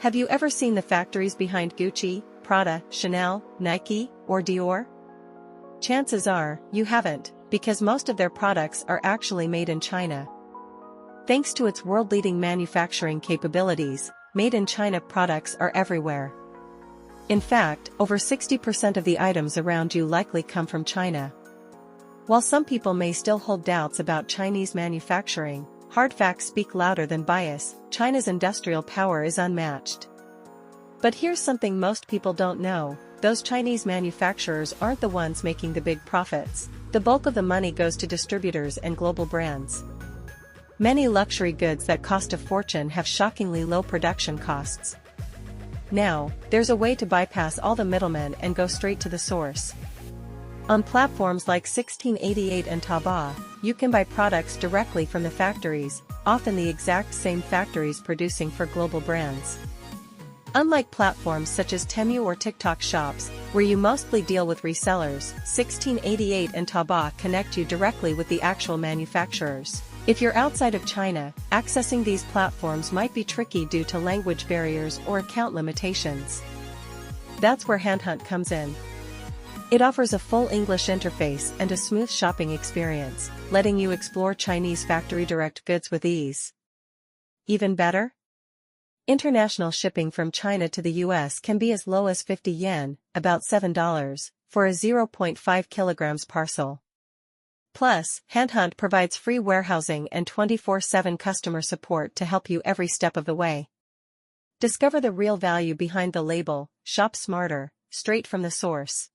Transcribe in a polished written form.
Have you ever seen the factories behind Gucci, Prada, Chanel, Nike, or Dior? Chances are, you haven't, because most of their products are actually made in China. Thanks to its world-leading manufacturing capabilities, made-in-China products are everywhere. In fact, over 60% of the items around you likely come from China. While some people may still hold doubts about Chinese manufacturing, hard facts speak louder than bias. China's industrial power is unmatched. But here's something most people don't know: those Chinese manufacturers aren't the ones making the big profits. The bulk of the money goes to distributors and global brands. Many luxury goods that cost a fortune have shockingly low production costs. Now, there's a way to bypass all the middlemen and go straight to the source. On platforms like 1688 and Taobao, you can buy products directly from the factories, often the exact same factories producing for global brands. Unlike platforms such as Temu or TikTok shops, where you mostly deal with resellers, 1688 and Taobao connect you directly with the actual manufacturers. If you're outside of China, accessing these platforms might be tricky due to language barriers or account limitations. That's where HandHunt comes in. It offers a full English interface and a smooth shopping experience, letting you explore Chinese factory direct goods with ease. Even better? International shipping from China to the US can be as low as 50 yen, about $7, for a 0.5 kilograms parcel. Plus, HandHunt provides free warehousing and 24/7 customer support to help you every step of the way. Discover the real value behind the label. Shop smarter, straight from the source.